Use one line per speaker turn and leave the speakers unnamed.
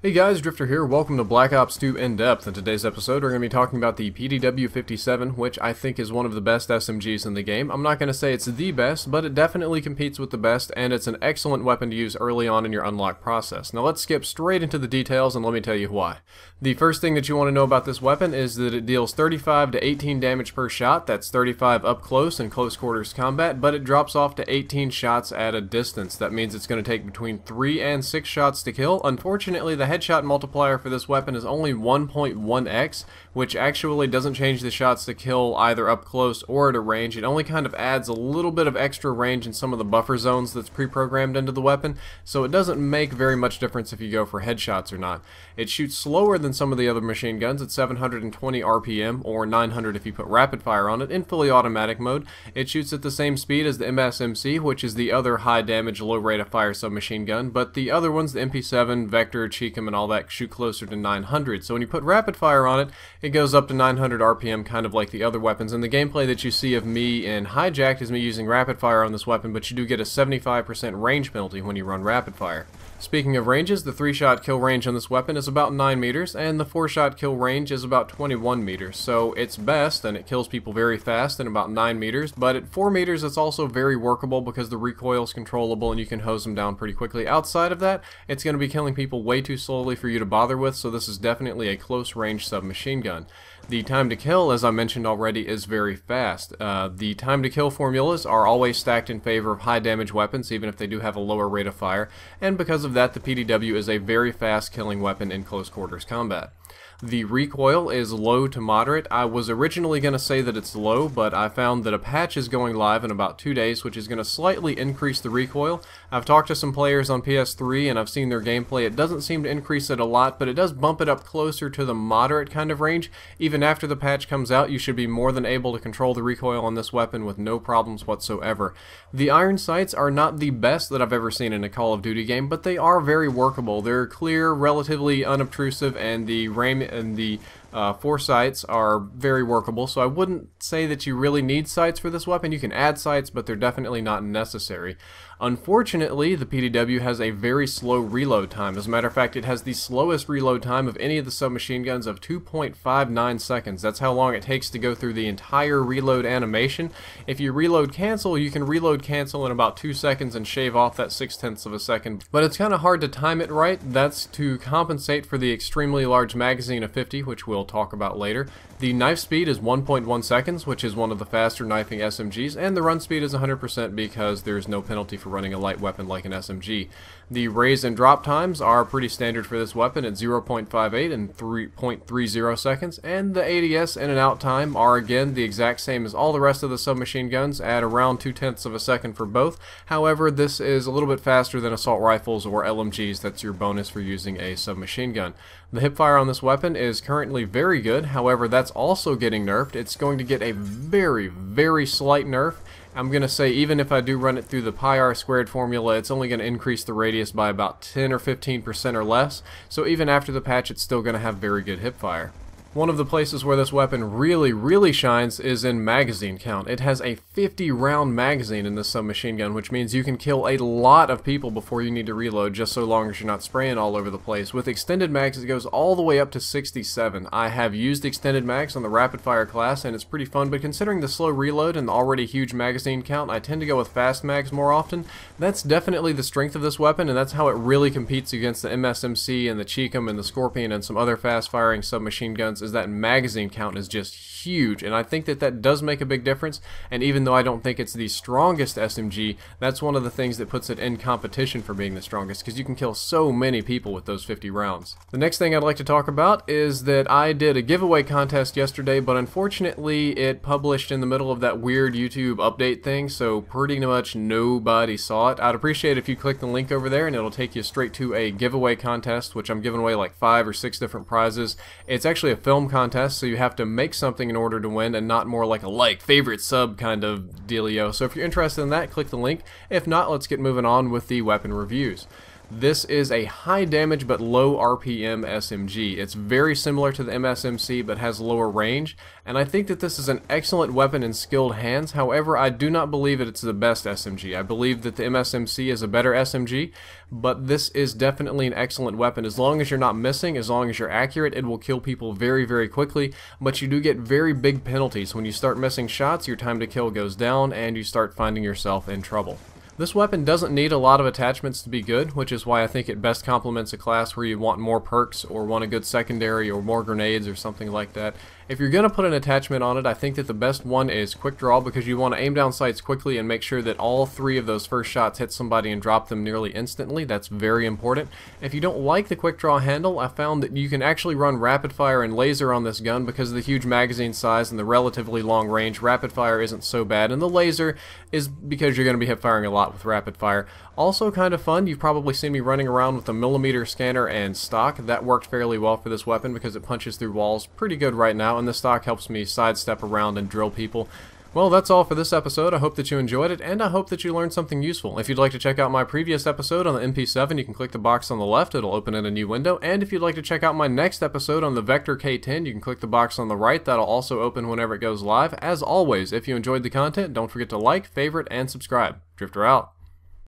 Hey guys, Drifter here. Welcome to Black Ops 2 In-Depth. In today's episode, we're going to be talking about the PDW-57, which I think is one of the best SMGs in the game. I'm not going to say it's the best, but it definitely competes with the best, and it's an excellent weapon to use early on in your unlock process. Now let's skip straight into the details, and let me tell you why. The first thing that you want to know about this weapon is that it deals 35 to 18 damage per shot. That's 35 up close in close quarters combat, but it drops off to 18 shots at a distance. That means it's going to take between 3 and 6 shots to kill. Unfortunately, the headshot multiplier for this weapon is only 1.1x, which actually doesn't change the shots to kill either up close or at a range. It only kind of adds a little bit of extra range in some of the buffer zones that's pre-programmed into the weapon, so it doesn't make very much difference if you go for headshots or not. It shoots slower than some of the other machine guns at 720 RPM, or 900 if you put rapid fire on it, in fully automatic mode. It shoots at the same speed as the SMG, which is the other high damage, low rate of fire submachine gun, but the other ones, the MP7, Vector, Cheekham, and all that, shoot closer to 900. So when you put rapid fire on it, it goes up to 900 RPM, kind of like the other weapons. And the gameplay that you see of me in Hijacked is me using rapid fire on this weapon, but you do get a 75% range penalty when you run rapid fire. Speaking of ranges, the 3-shot kill range on this weapon is about 9 meters, and the 4-shot kill range is about 21 meters. So it's best, and it kills people very fast in about 9 meters, but at 4 meters it's also very workable because the recoil is controllable and you can hose them down pretty quickly. Outside of that, it's going to be killing people way too slowly for you to bother with, so this is definitely a close range submachine gun. The time to kill, as I mentioned already, is very fast. The time to kill formulas are always stacked in favor of high damage weapons, even if they do have a lower rate of fire, and because of that, the PDW is a very fast killing weapon in close quarters combat. The recoil is low to moderate. I was originally going to say that it's low, but I found that a patch is going live in about 2 days, which is going to slightly increase the recoil. I've talked to some players on PS3 and I've seen their gameplay. It doesn't seem to increase it a lot, but it does bump it up closer to the moderate kind of range. Even after the patch comes out, you should be more than able to control the recoil on this weapon with no problems whatsoever. The iron sights are not the best that I've ever seen in a Call of Duty game, but they are very workable. They're clear, relatively unobtrusive, and the foresights are very workable, so I wouldn't say that you really need sights for this weapon. You can add sights, but they're definitely not necessary. Unfortunately, the PDW has a very slow reload time. As a matter of fact, it has the slowest reload time of any of the submachine guns of 2.59 seconds. That's how long it takes to go through the entire reload animation. If you reload cancel, you can reload cancel in about 2 seconds and shave off that 0.6 of a second. But it's kind of hard to time it right. That's to compensate for the extremely large magazine of 50, which we'll talk about later. The knife speed is 1.1 seconds, which is one of the faster knifing SMGs, and the run speed is 100% because there's no penalty for running a light weapon like an SMG. The raise and drop times are pretty standard for this weapon at 0.58 and 3.30 seconds, and the ADS in and out time are again the exact same as all the rest of the submachine guns at around 0.2 of a second for both. However, this is a little bit faster than assault rifles or LMGs. That's your bonus for using a submachine gun. The hipfire on this weapon is currently very good, however that's also getting nerfed. It's going to get a very, very slight nerf. I'm going to say even if I do run it through the pi r squared formula, it's only going to increase the radius by about 10 or 15% or less, so even after the patch it's still going to have very good hipfire. One of the places where this weapon really shines is in magazine count. It has a 50-round magazine in this submachine gun, which means you can kill a lot of people before you need to reload, just so long as you're not spraying all over the place. With extended mags, it goes all the way up to 67. I have used extended mags on the rapid fire class, and it's pretty fun, but considering the slow reload and the already huge magazine count, I tend to go with fast mags more often. That's definitely the strength of this weapon, and that's how it really competes against the SMC and the Cheekham and the Scorpion and some other fast-firing submachine guns, is that magazine count is just huge, and I think that that does make a big difference. And even though I don't think it's the strongest SMG, that's one of the things that puts it in competition for being the strongest, because you can kill so many people with those 50 rounds. The next thing I'd like to talk about is that I did a giveaway contest yesterday, but unfortunately it published in the middle of that weird YouTube update thing, so pretty much nobody saw it. I'd appreciate if you click the link over there and it'll take you straight to a giveaway contest, which I'm giving away like 5 or 6 different prizes. It's actually a film contest, so you have to make something in order to win, and not more like a favorite sub kind of dealio. So if you're interested in that, click the link. If not, let's get moving on with the weapon reviews. This is a high damage but low RPM SMG. It's very similar to the MSMC but has lower range, and I think that this is an excellent weapon in skilled hands. However, I do not believe that it's the best SMG. I believe that the MSMC is a better SMG, but this is definitely an excellent weapon. As long as you're not missing, as long as you're accurate, it will kill people very, very quickly, but you do get very big penalties. When you start missing shots, your time to kill goes down, and you start finding yourself in trouble. This weapon doesn't need a lot of attachments to be good, which is why I think it best complements a class where you want more perks or want a good secondary or more grenades or something like that. If you're going to put an attachment on it, I think that the best one is QUICKDRAW, because you want to aim down sights quickly and make sure that all 3 of those first shots hit somebody and drop them nearly instantly. That's very important. If you don't like the QUICKDRAW handle, I found that you can actually run rapid fire and laser on this gun because of the huge magazine size and the relatively long range. Rapid fire isn't so bad, and the laser is because you're going to be hip firing a lot with rapid fire. Also kind of fun, you've probably seen me running around with a millimeter scanner and stock. That worked fairly well for this weapon because it punches through walls pretty good right now, and the stock helps me sidestep around and drill people. Well, that's all for this episode. I hope that you enjoyed it, and I hope that you learned something useful. If you'd like to check out my previous episode on the MP7, you can click the box on the left. It'll open in a new window. And if you'd like to check out my next episode on the Vector K10, you can click the box on the right. That'll also open whenever it goes live. As always, if you enjoyed the content, don't forget to like, favorite, and subscribe. Drifter out.